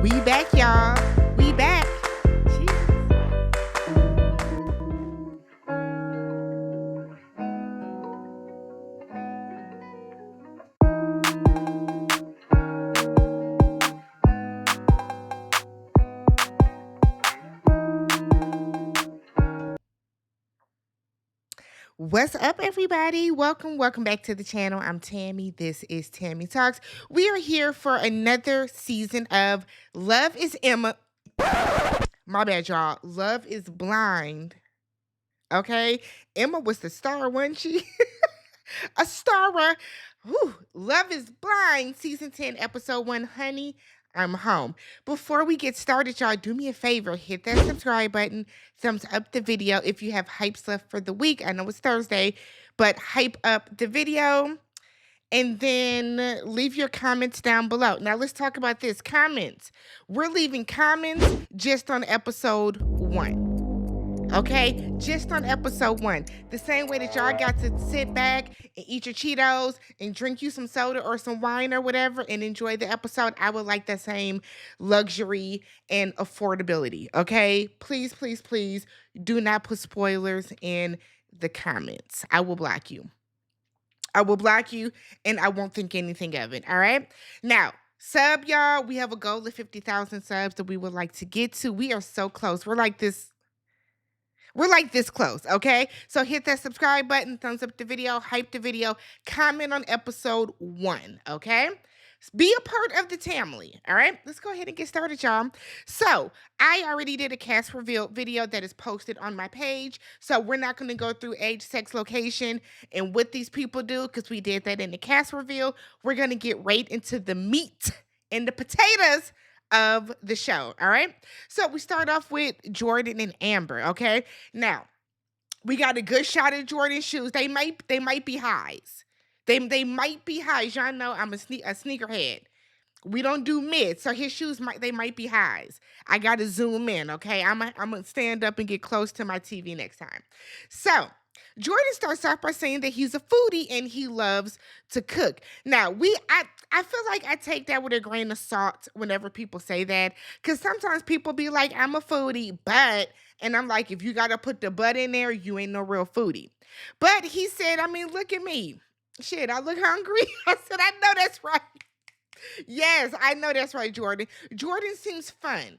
We back, y'all. We back. Cheers. What's up, everybody? Welcome back to the channel. I'm Tammy. This is Tammy Talks. We are here for another season of Love is Emma. My bad, y'all. Love is Blind. Okay? Emma was the star, wasn't she? A star. Love is Blind, season 10, episode 1. Honey, I'm home. Before we get started, y'all, do me a favor. Hit that subscribe button. Thumbs up the video if you have hype stuff for the week. I know it's Thursday, but hype up the video. And then leave your comments down below. Now, let's talk about this. Comments. We're leaving comments just on episode 1. Okay, just on episode 1. The same way that y'all got to sit back and eat your Cheetos and drink you some soda or some wine or whatever and enjoy the episode, I would like that same luxury and affordability. Okay, please, please, please do not put spoilers in the comments. I will block you. I will block you and I won't think anything of it. All right. Now, sub, y'all. We have a goal of 50,000 subs that we would like to get to. We are so close. We're like this close, okay? So hit that subscribe button, thumbs up the video, hype the video, comment on episode 1, okay? Be a part of the family, all right? Let's go ahead and get started, y'all. So I already did a cast reveal video that is posted on my page. So we're not going to go through age, sex, location, and what these people do because we did that in the cast reveal. We're going to get right into the meat and the potatoes of the show, all right? So we start off with Jordan and Amber, okay? Now, we got a good shot at Jordan's shoes. They might be highs. They might be highs. Y'all know I'm a sneakerhead. We don't do mid, so his shoes might be highs. I got to zoom in, okay? I'm gonna stand up and get close to my TV next time. So, Jordan starts off by saying that he's a foodie and he loves to cook. Now, I feel like I take that with a grain of salt whenever people say that, because sometimes people be like, I'm a foodie, but, and I'm like, if you got to put the but in there, you ain't no real foodie. But he said, I mean, look at me. Shit, I look hungry. I said, I know that's right. Yes, I know that's right, Jordan. Jordan seems fun.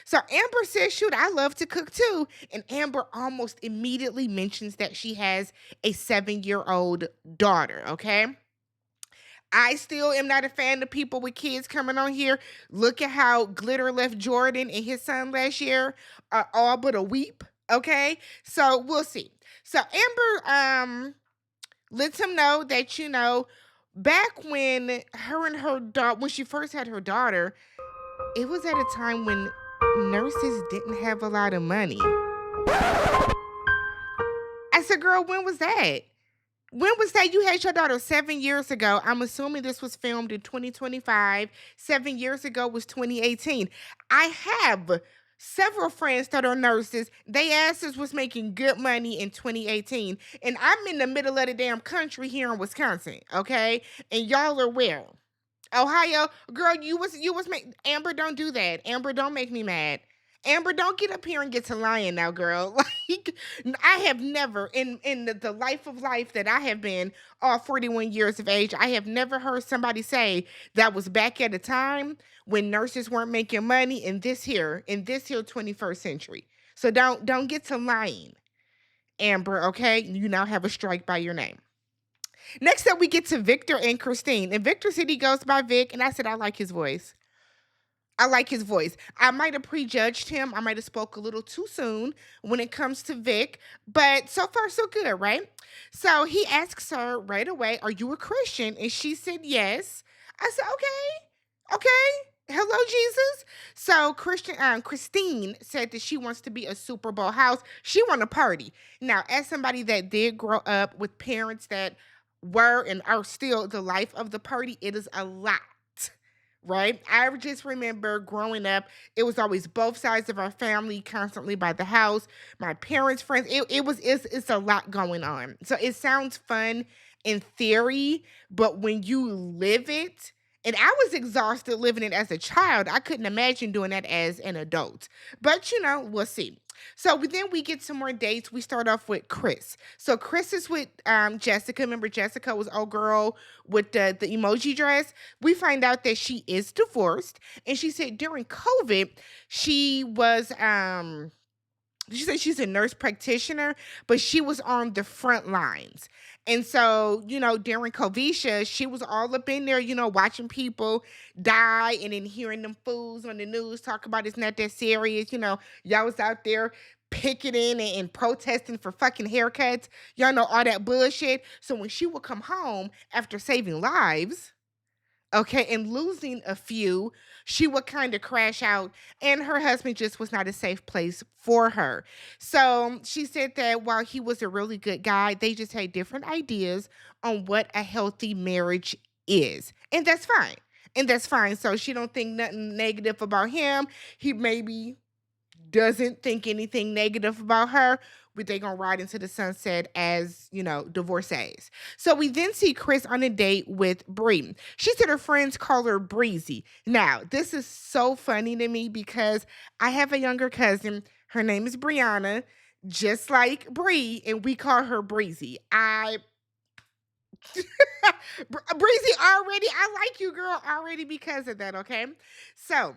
So Amber says, shoot, I love to cook too. And Amber almost immediately mentions that she has a 7-year-old daughter, okay? I still am not a fan of people with kids coming on here. Look at how Glitter left Jordan and his son last year, all but a weep, okay? So we'll see. So Amber lets him know that, you know, back when her and her daughter, when she first had her daughter, it was at a time when nurses didn't have a lot of money. I said, girl, when was that? When was that? You had your daughter 7 years ago. I'm assuming this was filmed in 2025. 7 years ago was 2018. I have several friends that are nurses. They asses was making good money in 2018. And I'm in the middle of the damn country here in Wisconsin, okay? And y'all are where? Ohio? Girl, Amber, don't do that. Amber, don't make me mad. Amber, don't get up here and get to lying now, girl. Like, I have never, in the life of life that I have been, all 41 years of age, I have never heard somebody say that was back at a time when nurses weren't making money in this here 21st century. So don't get to lying, Amber, okay? You now have a strike by your name. Next up, we get to Victor and Christine. And Victor said he goes by Vic, and I said I like his voice. I might have prejudged him. I might have spoke a little too soon when it comes to Vic, but so far so good, right? So he asks her right away, are you a Christian? And she said yes. I said, okay. Hello, Jesus. So Christine said that she wants to be a Super Bowl house. She want to party. Now, as somebody that did grow up with parents that were and are still the life of the party, it is a lot. Right? I just remember growing up, it was always both sides of our family constantly by the house. My parents' friends, it's a lot going on. So it sounds fun in theory, but when you live it And I was exhausted living it as a child. I couldn't imagine doing that as an adult. But we'll see. So then we get some more dates. We start off with Chris. So Chris is with Jessica. Remember, Jessica was old girl with the emoji dress. We find out that she is divorced, and she said during COVID she was she said she's a nurse practitioner, but she was on the front lines. And so, during Covisha, she was all up in there, watching people die and then hearing them fools on the news talk about it's not that serious. Y'all was out there picketing and protesting for fucking haircuts. Y'all know all that bullshit. So when she would come home after saving lives, okay, and losing a few, she would kind of crash out, and her husband just was not a safe place for her. So she said that while he was a really good guy, they just had different ideas on what a healthy marriage is. And that's fine. And that's fine. So she don't think nothing negative about him. He maybe doesn't think anything negative about her, but they gonna ride into the sunset as, divorcees. So we then see Chris on a date with Bree. She said her friends call her Breezy. Now, this is so funny to me because I have a younger cousin. Her name is Brianna, just like Bree, and we call her Breezy. Breezy already, I like you, girl, already because of that, okay? So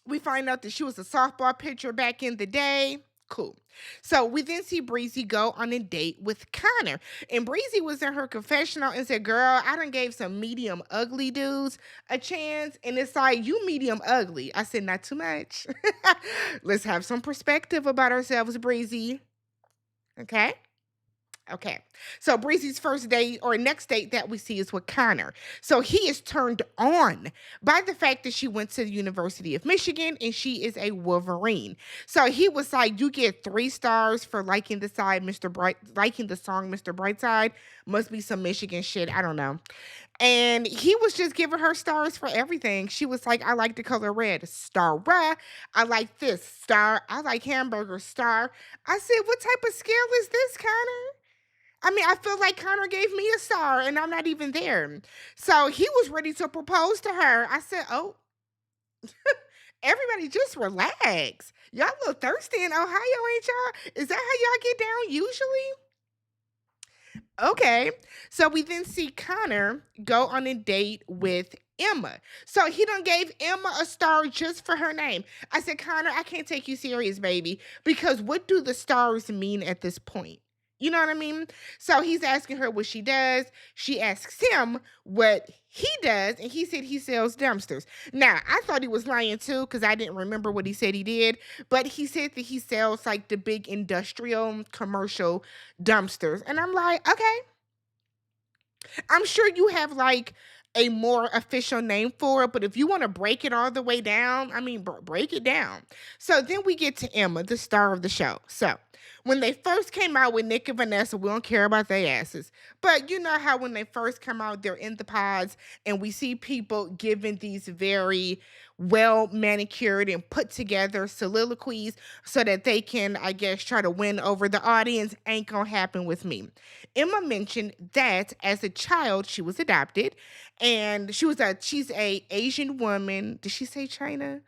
we find out that she was a softball pitcher back in the day. Cool. So we then see Breezy go on a date with Connor. And Breezy was in her confessional and said, girl, I done gave some medium ugly dudes a chance. And it's like, you medium ugly. I said, not too much. Let's have some perspective about ourselves, Breezy. Okay. Okay. So Breezy's first date or next date that we see is with Connor. So he is turned on by the fact that she went to the University of Michigan and she is a Wolverine. So he was like, you get 3 stars for liking liking the song Mr. Brightside. Must be some Michigan shit. I don't know. And he was just giving her stars for everything. She was like, I like the color red. Star. I like this. Star. I like hamburger. Star. I said, what type of scale is this, Connor? I mean, I feel like Connor gave me a star and I'm not even there. So he was ready to propose to her. I said, oh, everybody just relax. Y'all a little thirsty in Ohio, ain't y'all? Is that how y'all get down usually? Okay. So we then see Connor go on a date with Emma. So he done gave Emma a star just for her name. I said, Connor, I can't take you serious, baby, because what do the stars mean at this point? You know what I mean? So he's asking her what she does. She asks him what he does, and he said he sells dumpsters. Now, I thought he was lying too because I didn't remember what he said he did, but he said that he sells like the big industrial commercial dumpsters. And I'm like, okay, I'm sure you have like a more official name for it, but if you want to break it all the way down, I mean, break it down. So then we get to Emma, the star of the show. So when they first came out with Nick and Vanessa, we don't care about their asses. But you know how when they first come out, they're in the pods, and we see people giving these very well manicured and put together soliloquies so that they can, I guess, try to win over the audience. Ain't gonna happen with me. Emma mentioned that as a child she was adopted, and she's a Asian woman. Did she say China?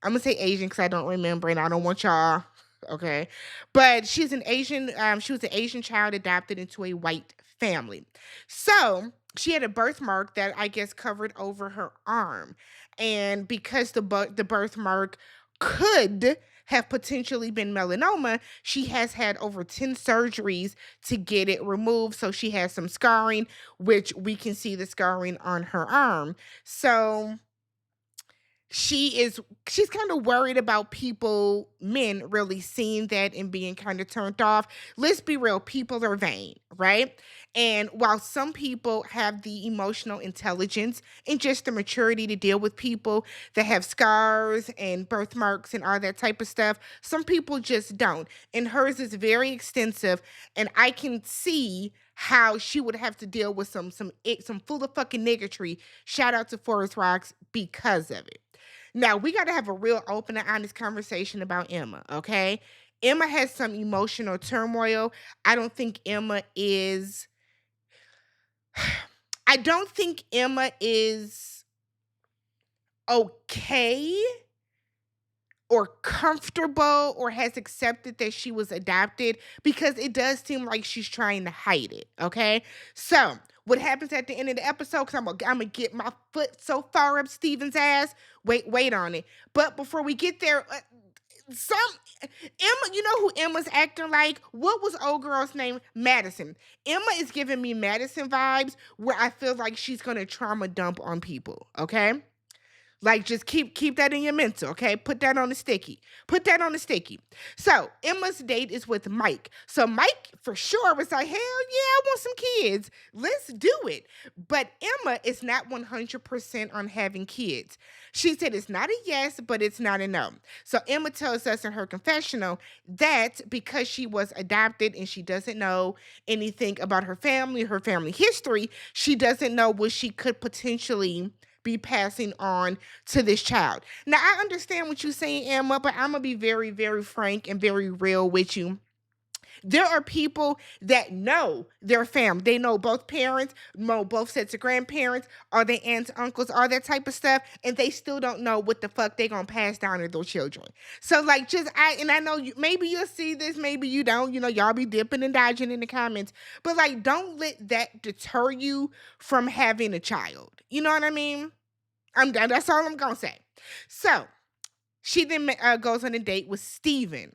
I'm gonna say Asian because I don't remember, and I don't want y'all. Okay, but she's an Asian. She was an Asian child adopted into a white family. So she had a birthmark that I guess covered over her arm, and because the birthmark could have potentially been melanoma, she has had over 10 surgeries to get it removed. So she has some scarring, which we can see the scarring on her arm. So she's kind of worried about men really seeing that and being kind of turned off. Let's be real, people are vain, right? And while some people have the emotional intelligence and just the maturity to deal with people that have scars and birthmarks and all that type of stuff, some people just don't. And hers is very extensive, and I can see how she would have to deal with some full of fucking niggatry. Shout out to Forest Rocks because of it. Now, we got to have a real open and honest conversation about Emma, okay? Emma has some emotional turmoil. I don't think Emma is I don't think Emma is okay or comfortable or has accepted that she was adopted, because it does seem like she's trying to hide it. Okay. So, what happens at the end of the episode? Because I'm gonna get my foot so far up Steven's ass. Wait on it. But before we get there, some Emma, you know who Emma's acting like? What was old girl's name? Madison. Emma is giving me Madison vibes, where I feel like she's gonna trauma dump on people. Okay. Like, just keep that in your mental, okay? Put that on the sticky. Put that on the sticky. So Emma's date is with Mike. So Mike for sure was like, hell yeah, I want some kids. Let's do it. But Emma is not 100% on having kids. She said it's not a yes, but it's not a no. So Emma tells us in her confessional that because she was adopted and she doesn't know anything about her family history, she doesn't know what she could potentially be passing on to this child. Now, I understand what you're saying, Emma, but I'm going to be very, very frank and very real with you. There are people that know their family. They know both parents, know both sets of grandparents, or their aunts, uncles, all that type of stuff, and they still don't know what the fuck they're gonna pass down to their children. So, like, I know you, maybe you'll see this, maybe you don't. You know, y'all be dipping and dodging in the comments, but like, don't let that deter you from having a child. You know what I mean? I'm done. That's all I'm gonna say. So she then goes on a date with Steven.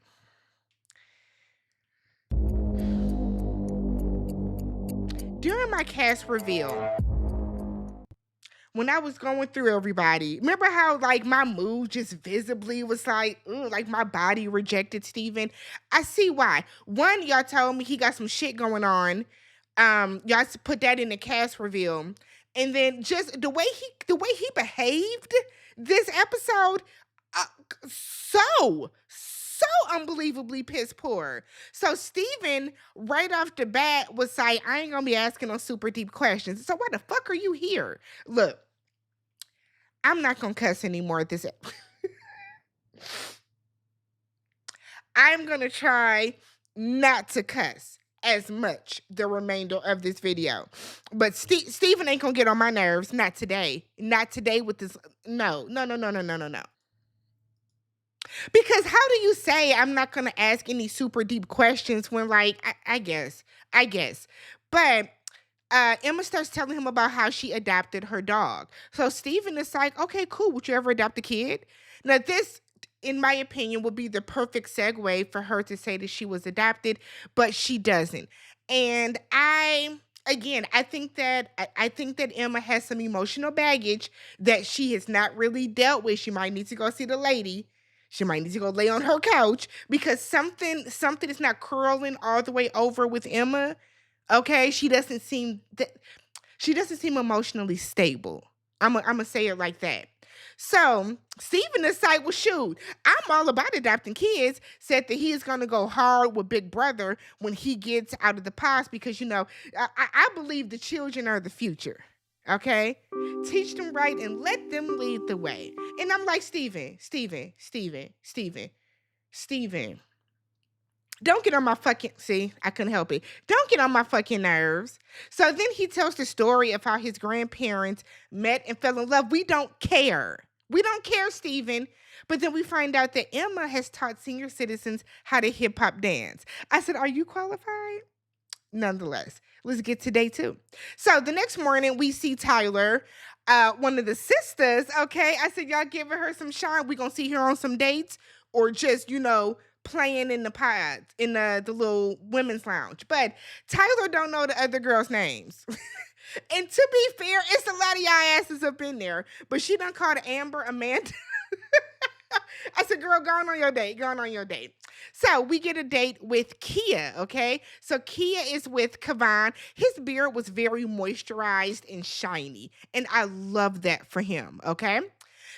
During my cast reveal, when I was going through everybody, remember how like my mood just visibly was like, ugh, like my body rejected Steven? I see why. One, y'all told me he got some shit going on. Y'all put that in the cast reveal. And then just the way he behaved this episode, uh, so unbelievably piss poor. So Steven, right off the bat, was like, I ain't gonna be asking no super deep questions. So why the fuck are you here? Look, I'm not gonna cuss anymore at this. I'm gonna try not to cuss as much the remainder of this video. But Steven ain't gonna get on my nerves. Not today. Not today with this. No. Because how do you say I'm not gonna ask any super deep questions when, like, I guess. But Emma starts telling him about how she adopted her dog. So Steven is like, okay, cool. Would you ever adopt a kid? Now, this, in my opinion, would be the perfect segue for her to say that she was adopted, but she doesn't. And I think that I think that Emma has some emotional baggage that she has not really dealt with. She might need to go see the lady. She might need to go lay on her couch because something is not curling all the way over with Emma. Okay, she doesn't seem emotionally stable. I'm gonna say it like that. So Steven is like, well, shoot, I'm all about adopting kids. Said that he is gonna go hard with Big Brother when he gets out of the past because I believe the children are the future. Okay, teach them right and let them lead the way. And I'm like, Steven. Don't get on my fucking, see, I couldn't help it. Don't get on my fucking nerves. So then he tells the story of how his grandparents met and fell in love. We don't care. We don't care, Steven. But then we find out that Emma has taught senior citizens how to hip hop dance. I said, are you qualified? Nonetheless, let's get to day 2. So the next morning, we see Tyler, one of the sisters. Okay, I said, y'all giving her some shine. We gonna see her on some dates, or just playing in the pods in the little women's lounge. But Tyler don't know the other girls' names. And to be fair, it's a lot of y'all asses up in there. But she done called Amber Amanda. I said, girl, go on your date. Go on your date. So we get a date with Kia, okay? So Kia is with Cavan. His beard was very moisturized and shiny. And I love that for him, okay?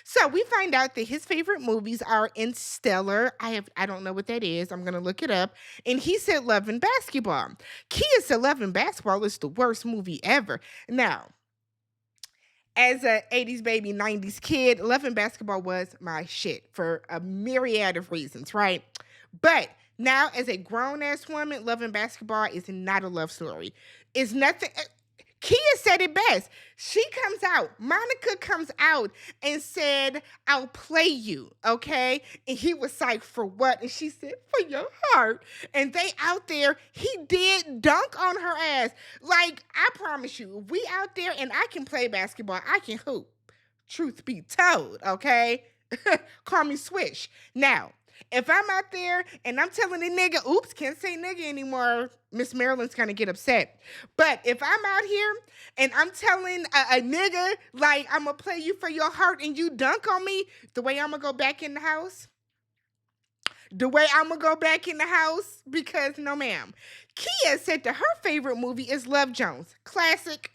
So we find out that his favorite movies are Interstellar. I don't know what that is. I'm gonna look it up. And he said Love and Basketball. Kia said Love and Basketball is the worst movie ever. Now, as a 80s baby, 90s kid, Love and Basketball was my shit for a myriad of reasons, right? But now, as a grown ass woman, Love and Basketball is not a love story. It's nothing. Kia said it best. She comes out, Monica comes out and said, I'll play you, okay? And he was like, for what? And she said, for your heart. And they out there, he did dunk on her ass. Like, I promise you, if we out there and I can play basketball, I can hoop. Truth be told, okay? Call me Swish. Now, if I'm out there and I'm telling a nigga, oops, can't say nigga anymore, Miss Maryland's gonna get upset. But if I'm out here and I'm telling a nigga, like, I'm gonna play you for your heart and you dunk on me, the way I'm gonna go back in the house, because no, ma'am. Kia said that her favorite movie is Love Jones. Classic,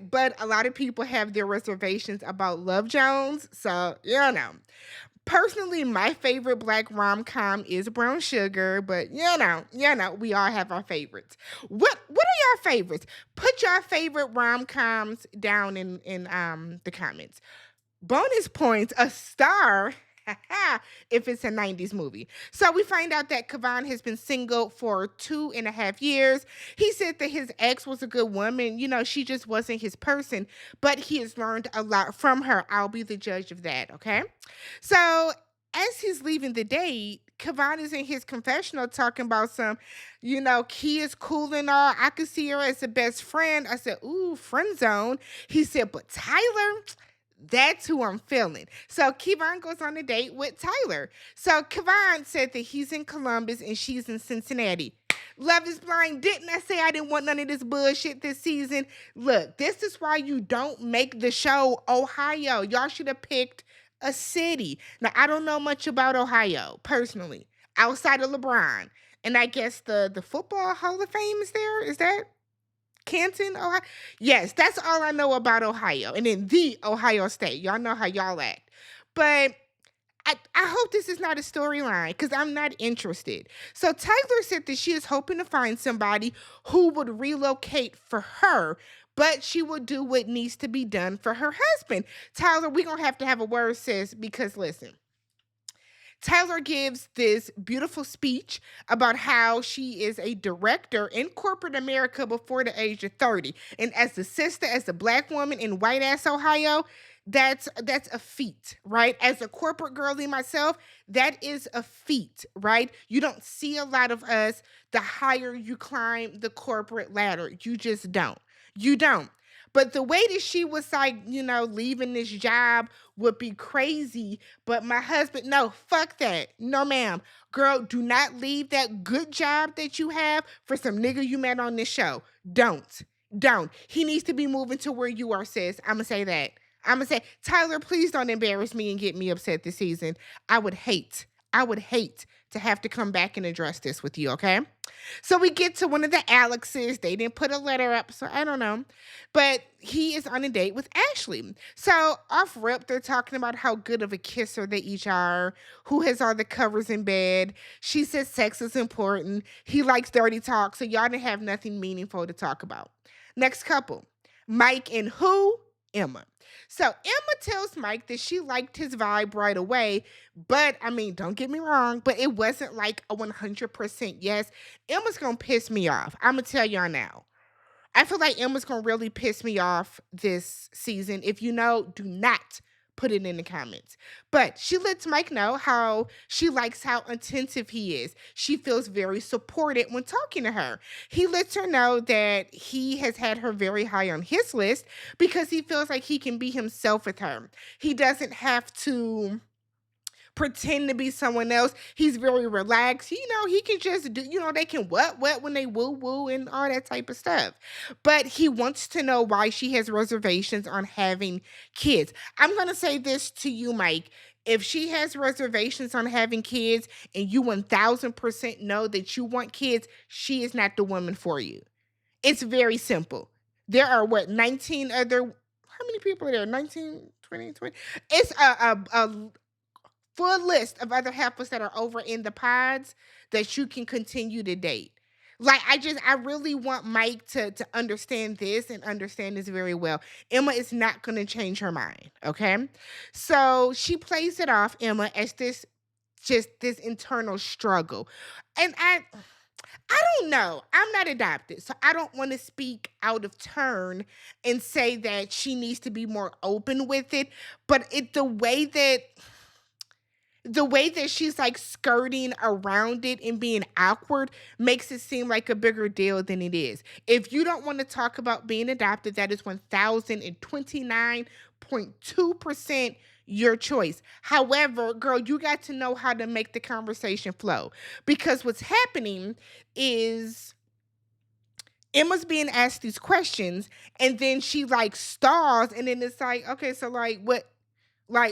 but a lot of people have their reservations about Love Jones. So, Personally, my favorite black rom-com is Brown Sugar, but we all have our favorites. What are your favorites? Put your favorite rom-coms down in the comments. Bonus points, a star if it's a 90s movie. So we find out that Cavan has been single for 2.5 years. He said that his ex was a good woman. She just wasn't his person, but he has learned a lot from her. I'll be the judge of that, okay? So as he's leaving the date, Cavan is in his confessional talking about Key is cool and all. I could see her as a best friend. I said, ooh, friend zone. He said, but Tyler, that's who I'm feeling. So Cavan goes on a date with Tyler. So Cavan said that he's in Columbus and she's in Cincinnati. Love is blind. Didn't I say I didn't want none of this bullshit this season? Look, this is why you don't make the show Ohio. Y'all should have picked a city. Now, I don't know much about Ohio, personally, outside of LeBron. And I guess the Football Hall of Fame is there. Is that Canton, Ohio? Yes, that's all I know about Ohio. And then the Ohio State. Y'all know how y'all act. But I hope this is not a storyline because I'm not interested. So Tyler said that she is hoping to find somebody who would relocate for her, but she will do what needs to be done for her husband. Tyler, we're going to have a word, sis, because listen. Tyler gives this beautiful speech about how she is a director in corporate America before the age of 30. And as a sister, as a black woman in white ass Ohio, that's a feat, right? As a corporate girlie myself, that is a feat, right? You don't see a lot of us. The higher you climb the corporate ladder, you just don't. You don't. But the way that she was like, leaving this job would be crazy. But my husband, no, fuck that. No, ma'am. Girl, do not leave that good job that you have for some nigga you met on this show. Don't. He needs to be moving to where you are, sis. I'm going to say that. I'm going to say, Tyler, please don't embarrass me and get me upset this season. I would hate to have to come back and address this with you, okay? So we get to one of the Alexes. They didn't put a letter up, so I don't know. But he is on a date with Ashley. So off rip, they're talking about how good of a kisser they each are, who has all the covers in bed. She says sex is important. He likes dirty talk, so y'all didn't have nothing meaningful to talk about. Next couple, Mike and who? Emma. So Emma tells Mike that she liked his vibe right away, but don't get me wrong, but it wasn't like a 100% yes. Emma's gonna piss me off. I'm gonna tell y'all now. I feel like Emma's gonna really piss me off this season. If you know, do not put it in the comments. But she lets Mike know how she likes how attentive he is. She feels very supported when talking to her. He lets her know that he has had her very high on his list because he feels like he can be himself with her. He doesn't have to pretend to be someone else. He's very relaxed. He can just do, they can what when they woo and all that type of stuff. But he wants to know why she has reservations on having kids. I'm going to say this to you, Mike. If she has reservations on having kids and you 1000% know that you want kids, she is not the woman for you. It's very simple. There are 19 other, how many people are there? 19, 20, 20. It's a full list of other heifers that are over in the pods that you can continue to date. Like, I really want Mike to understand this and understand this very well. Emma is not going to change her mind, okay? So she plays it off, Emma, as this internal struggle. And I don't know. I'm not adopted, so I don't want to speak out of turn and say that she needs to be more open with it. But the way that she's like skirting around it and being awkward makes it seem like a bigger deal than it is. If you don't want to talk about being adopted, that is 1029.2% your choice. However, girl, you got to know how to make the conversation flow, because what's happening is Emma's being asked these questions, and then she like stalls, and then it's like, okay, so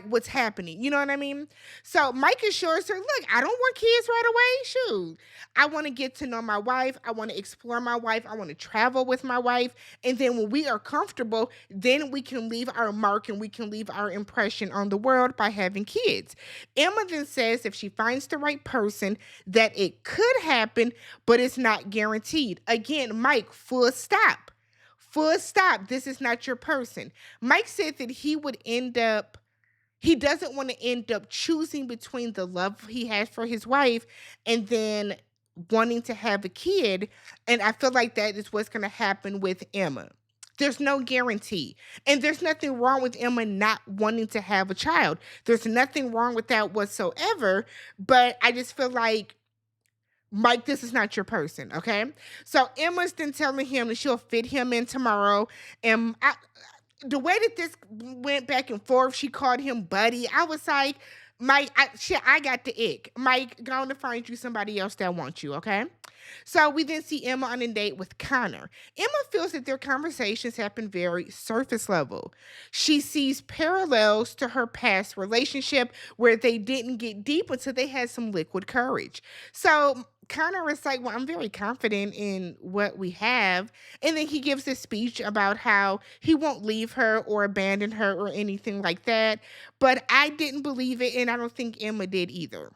what's happening. You know what I mean? So Mike assures her, look, I don't want kids right away. Shoot. I want to get to know my wife. I want to explore my wife. I want to travel with my wife. And then when we are comfortable, then we can leave our mark and we can leave our impression on the world by having kids. Emma then says if she finds the right person, that it could happen, but it's not guaranteed. Again, Mike, full stop. Full stop. This is not your person. Mike said that he doesn't want to end up choosing between the love he has for his wife and then wanting to have a kid. And I feel like that is what's going to happen with Emma. There's no guarantee. And there's nothing wrong with Emma not wanting to have a child. There's nothing wrong with that whatsoever. But I just feel like, Mike, this is not your person, okay? So Emma's then telling him that she'll fit him in tomorrow. And the way that this went back and forth, she called him buddy. I was like, Mike, I got the ick. Mike, go on to find you somebody else that wants you, okay? So we then see Emma on a date with Connor. Emma feels that their conversations have been very surface level. She sees parallels to her past relationship where they didn't get deep until they had some liquid courage. So Connor is like, well, I'm very confident in what we have. And then he gives this speech about how he won't leave her or abandon her or anything like that. But I didn't believe it, and I don't think Emma did either.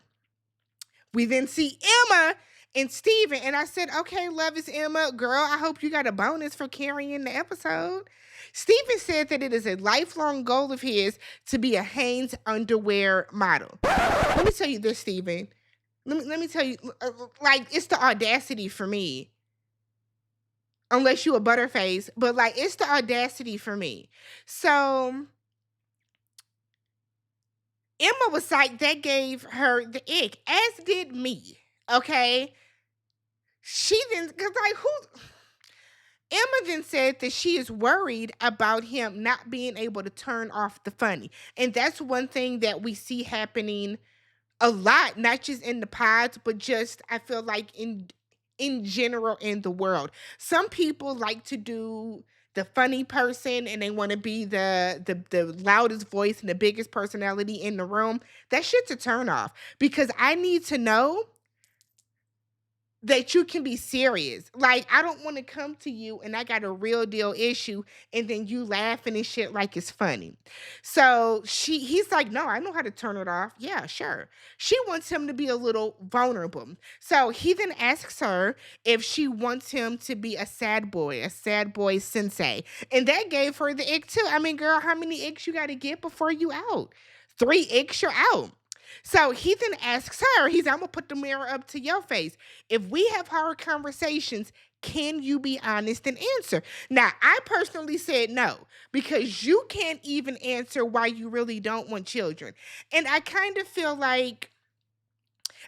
We then see Emma and Steven, and I said, okay, love is Emma. Girl, I hope you got a bonus for carrying the episode. Steven said that it is a lifelong goal of his to be a Hanes underwear model. Let me tell you this, Steven. Let me tell you, like, it's the audacity for me. Unless you a butterface, but like, it's the audacity for me. So Emma was like, that gave her the ick, as did me. Okay. She then, because like, Emma then said that she is worried about him not being able to turn off the funny. And that's one thing that we see happening a lot, not just in the pods, but just I feel like in general in the world. Some people like to do the funny person and they want to be the loudest voice and the biggest personality in the room. That shit's a turn off, because I need to know that you can be serious. Like, I don't want to come to you and I got a real deal issue and then you laughing and shit like it's funny. So he's like, no, I know how to turn it off. Yeah, sure. She wants him to be a little vulnerable. So he then asks her if she wants him to be a sad boy sensei. And that gave her the ick too. I mean, girl, how many icks you got to get before you out? 3 icks, you're out. So he then asks her, I'm going to put the mirror up to your face. If we have hard conversations, can you be honest and answer? Now, I personally said no, because you can't even answer why you really don't want children. And I kind of feel like,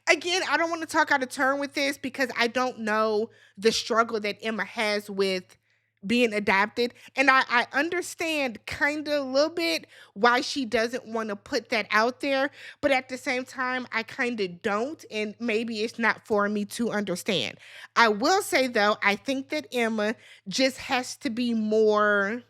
again, I don't want to talk out of turn with this because I don't know the struggle that Emma has with being adopted. And I understand kind of a little bit why she doesn't want to put that out there. But at the same time, I kind of don't. And maybe it's not for me to understand. I will say, though, I think that Emma just has to be more.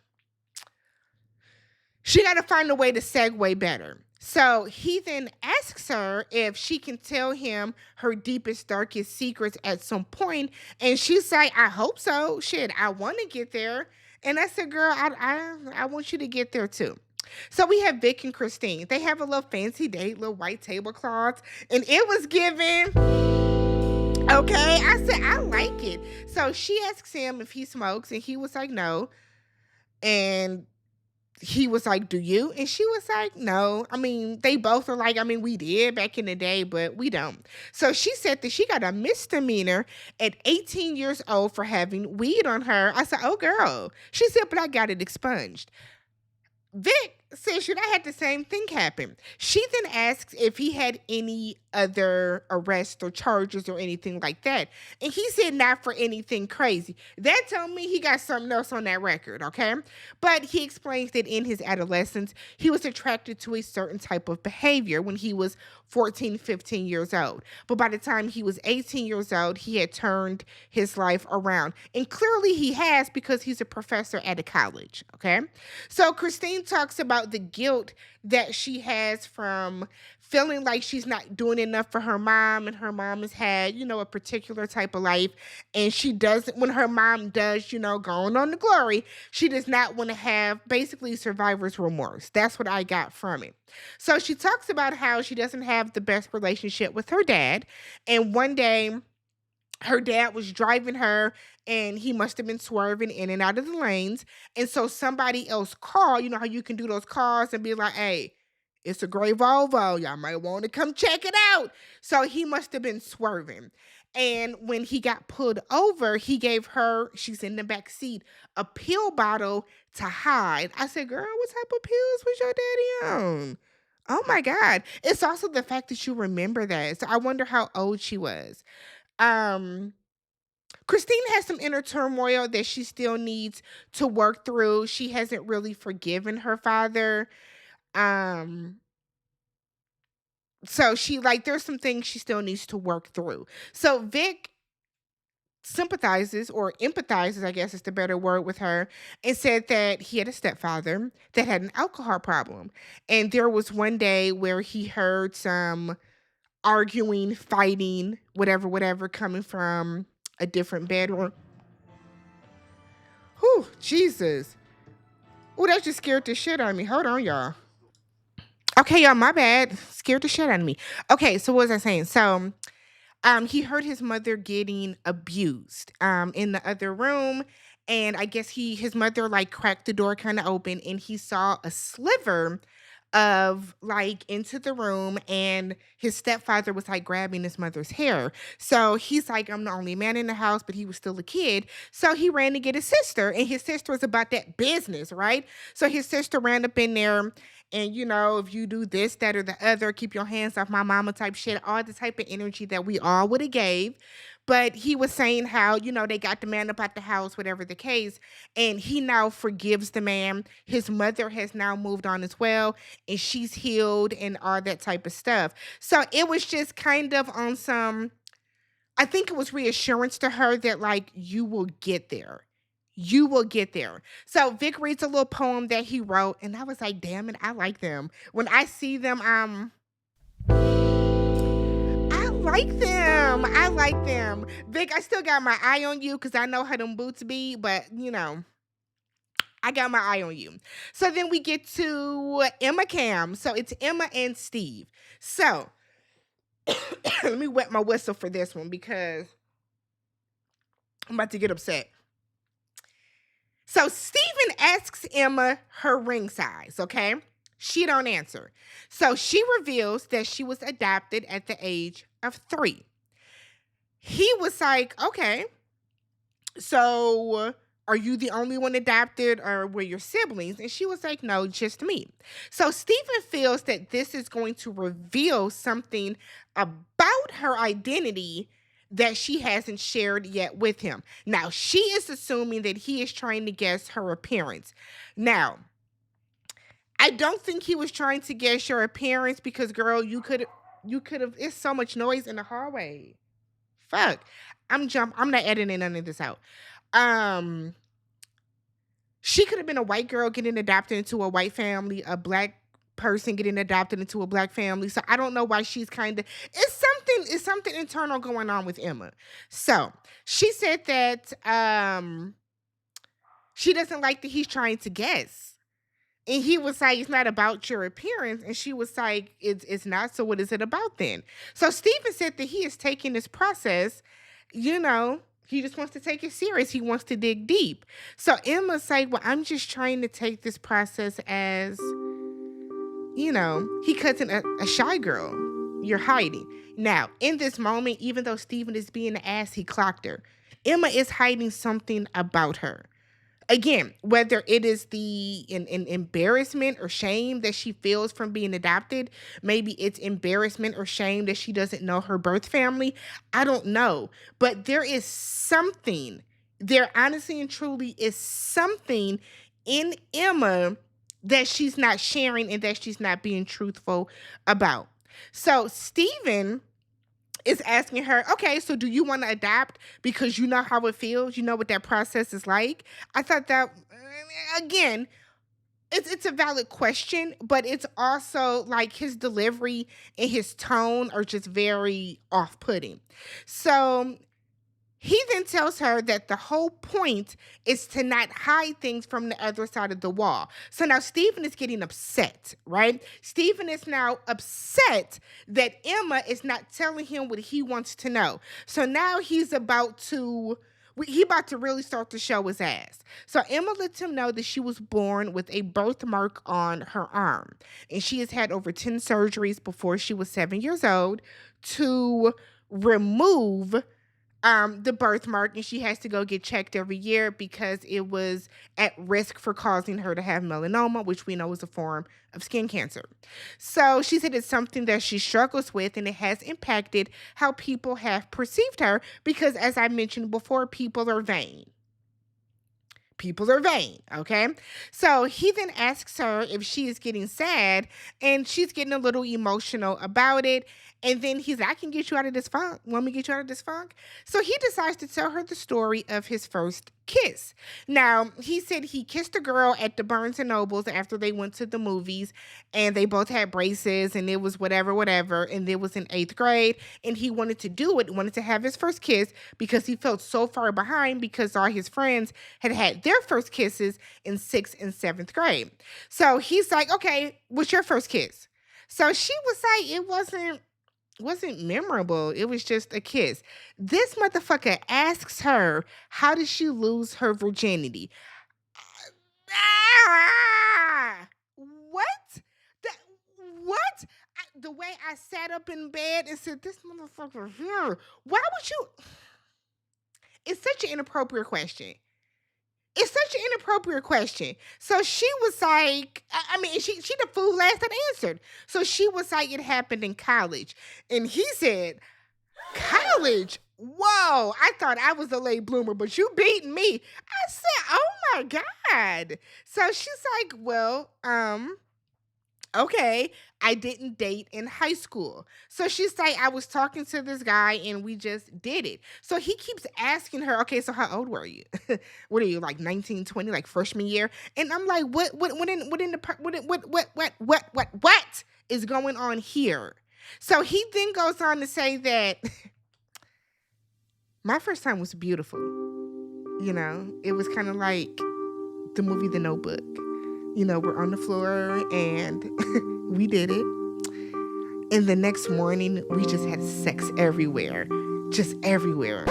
She got to find a way to segue better. So he then asks her if she can tell him her deepest, darkest secrets at some point. And she's like, I hope so. Shit, I want to get there. And I said, girl, I want you to get there too. So we have Vic and Christine. They have a little fancy date, little white tablecloths. And it was given. Okay. I said, I like it. So she asks him if he smokes. And he was like, no. And he was like, "Do you?" And she was like, "No." I mean, they both are like, I mean, we did back in the day, but we don't. So she said that she got a misdemeanor at 18 years old for having weed on her. I said, "Oh, girl." She said, "But I got it expunged." Vic says, "Should I had the same thing happen?" She then asks if he had any other arrests or charges or anything like that. And he said not for anything crazy. That told me he got something else on that record, okay? But he explains that in his adolescence, he was attracted to a certain type of behavior when he was 14, 15 years old. But by the time he was 18 years old, he had turned his life around. And clearly he has because he's a professor at a college, okay? So Christine talks about the guilt that she has from feeling like she's not doing enough for her mom, and her mom has had, a particular type of life, and she doesn't, when her mom does, going on to glory, she does not want to have basically survivor's remorse. That's what I got from it. So she talks about how she doesn't have the best relationship with her dad, and one day her dad was driving her and he must have been swerving in and out of the lanes. And so somebody else called, you know how you can do those calls and be like, "Hey, it's a gray Volvo. Y'all might want to come check it out." So he must have been swerving. And when he got pulled over, he gave her, she's in the back seat, a pill bottle to hide. I said, "Girl, what type of pills was your daddy on?" Oh my God. It's also the fact that you remember that. So I wonder how old she was. Um, Christine has some inner turmoil that she still needs to work through. She hasn't really forgiven her father. Um, so she like there's some things she still needs to work through. So Vic sympathizes or empathizes, I guess is the better word, with her, and said that he had a stepfather that had an alcohol problem. And there was one day where he heard some arguing, fighting, whatever, whatever, coming from a different bedroom. Whew, Jesus. Oh, that just scared the shit out of me. Hold on, y'all. Okay, y'all, my bad. Scared the shit out of me. Okay, so what was I saying? So he heard his mother getting abused in the other room, and I guess his mother like cracked the door kind of open, and he saw a sliver of like into the room, and his stepfather was like grabbing his mother's hair. So he's like, "I'm the only man in the house," but he was still a kid. So he ran to get his sister, and his sister was about that business, right? So his sister ran up in there, and if you do this, that, or the other, keep your hands off my mama type shit, all the type of energy that we all would have gave. But he was saying how, they got the man up at the house, whatever the case, and he now forgives the man. His mother has now moved on as well, and she's healed and all that type of stuff. So it was just kind of on some, I think it was reassurance to her that like you will get there. You will get there. So Vic reads a little poem that he wrote, and I was like, "Damn it, I like them." When I see them, I like them. I like them. Vic, I still got my eye on you because I know how them boots be, but I got my eye on you. So then we get to Emma Cam. So it's Emma and Steve. So let me wet my whistle for this one because I'm about to get upset. So Steven asks Emma her ring size, okay? She don't answer. So she reveals that she was adopted at the age of 3. He was like, "Okay, so are you the only one adopted or were your siblings?" And she was like, "No, just me." So Stephen feels that this is going to reveal something about her identity that she hasn't shared yet with him. Now, she is assuming that he is trying to guess her appearance. Now, I don't think he was trying to guess your appearance because girl, you could have, it's so much noise in the hallway. Fuck. I'm not editing none of this out. Um she could have been a white girl getting adopted into a white family, a black person getting adopted into a black family. So I don't know why she's kind of, it's something internal going on with Emma. So she said that she doesn't like that he's trying to guess. And he was like, "It's not about your appearance." And she was like, it's not. So what is it about then? So Stephen said that he is taking this process, you know, He just wants to take it serious. He wants to dig deep. So Emma's like, well, I'm just trying to take this process as, he cousin a shy girl. You're hiding. Now, in this moment, even though Steven is being an ass, he clocked her. Emma is hiding something about her. Again, whether it is the embarrassment or shame that she feels from being adopted, maybe it's embarrassment or shame that she doesn't know her birth family. I don't know. But there is something, there honestly and truly is something in Emma that she's not sharing and that she's not being truthful about. So Stephen is asking her, okay, so do you want to adopt because you know how it feels? You know what that process is like? I thought that, again, it's a valid question, but it's also like his delivery and his tone are just very off-putting. So he then tells her that the whole point is to not hide things from the other side of the wall. So now Stephen is getting upset, right? Stephen is now upset that Emma is not telling him what he wants to know. So now he about to really start to show his ass. So Emma lets him know that she was born with a birthmark on her arm. And she has had over 10 surgeries before she was 7 years old to remove the birthmark, and she has to go get checked every year because it was at risk for causing her to have melanoma, which we know is a form of skin cancer. So she said it's something that she struggles with, and it has impacted how people have perceived her because, as I mentioned before, people are vain. People are vain, okay? So he then asks her if she is getting sad, and she's getting a little emotional about it. And then he's like, I can get you out of this funk. Want me to get you out of this funk? So he decides to tell her the story of his first kiss. Now, he said he kissed a girl at the Barnes and Nobles after they went to the movies, and they both had braces, and it was whatever, whatever. And it was in 8th grade, and he wanted to do it, wanted to have his first kiss because he felt so far behind because all his friends had had their first kisses in 6th and 7th grade. So he's like, okay, what's your first kiss? So she was like, it wasn't memorable. It was just a kiss. This motherfucker asks her, how did she lose her virginity? What? That, what? The way I sat up in bed and said, this motherfucker here. Why would you? It's such an inappropriate question. It's such an inappropriate question. So she was like, I mean, she the fool last that answered. So she was like, it happened in college. And he said, college? Whoa, I thought I was a late bloomer, but you beating me. I said, oh my God. So she's like, well, okay, I didn't date in high school. So she's like, I was talking to this guy and we just did it. So he keeps asking her, okay, so how old were you? What are you, like 19, 20, like freshman year? And I'm like, what is going on here? So he then goes on to say that my first time was beautiful. It was kind of like the movie The Notebook. We're on the floor and we did it. And the next morning, we just had sex everywhere. Just everywhere.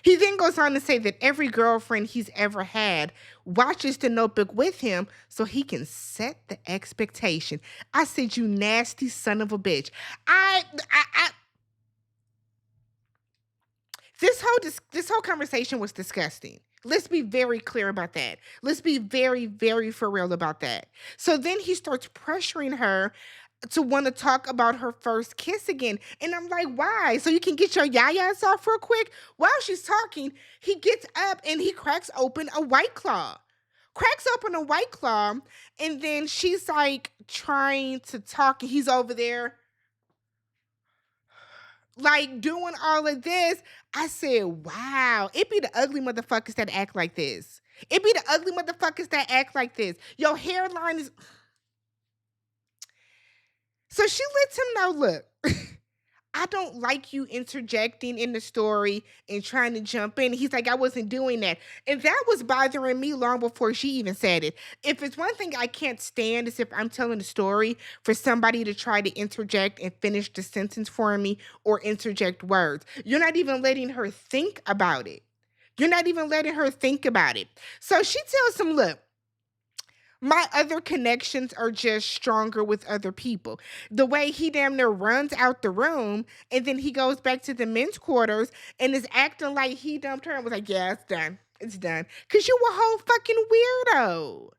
He then goes on to say that every girlfriend he's ever had watches The Notebook with him so he can set the expectation. I said, you nasty son of a bitch. This whole conversation was disgusting. Let's be very clear about that. Let's be very, very for real about that. So then he starts pressuring her to want to talk about her first kiss again. And I'm like, why? So you can get your yayas off real quick? While she's talking, he gets up and he cracks open a White Claw. And then she's like trying to talk, and he's over there like doing all of this. I said, wow, it be the ugly motherfuckers that act like this. It be the ugly motherfuckers that act like this. Your hairline is... So she lets him know, look, I don't like you interjecting in the story and trying to jump in. He's like, I wasn't doing that. And that was bothering me long before she even said it. If it's one thing I can't stand is if I'm telling a story for somebody to try to interject and finish the sentence for me or interject words. You're not even letting her think about it. You're not even letting her think about it. So she tells him, look, my other connections are just stronger with other people. The way he damn near runs out the room and then he goes back to the men's quarters and is acting like he dumped her and was like, yeah, it's done. It's done. Cause you a whole fucking weirdo.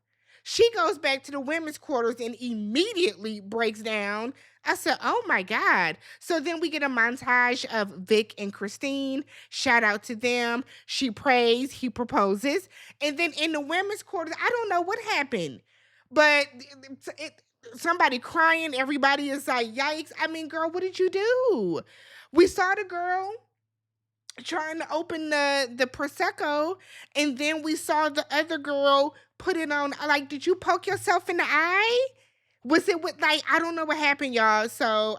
She goes back to the women's quarters and immediately breaks down. I said, oh my God. So then we get a montage of Vic and Christine. Shout out to them. She prays, he proposes. And then in the women's quarters, I don't know what happened, but somebody crying, everybody is like, yikes. I mean, girl, what did you do? We saw the girl trying to open the prosecco, and then we saw the other girl put it on. Like, did you poke yourself in the eye? Was it with, like, I don't know what happened, y'all. So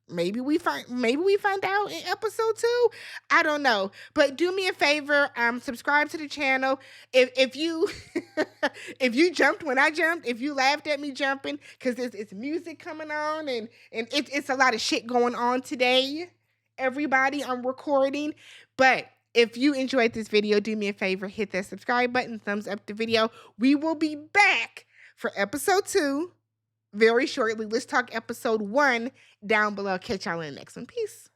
maybe we find out in episode 2. I don't know. But do me a favor, subscribe to the channel. If you if you jumped when I jumped, if you laughed at me jumping, because it's music coming on and it's a lot of shit going on today. Everybody, I'm recording. But if you enjoyed this video, do me a favor, hit that subscribe button, thumbs up the video. We will be back for episode 2 very shortly. Let's talk episode 1 down below. Catch y'all in the next one. Peace.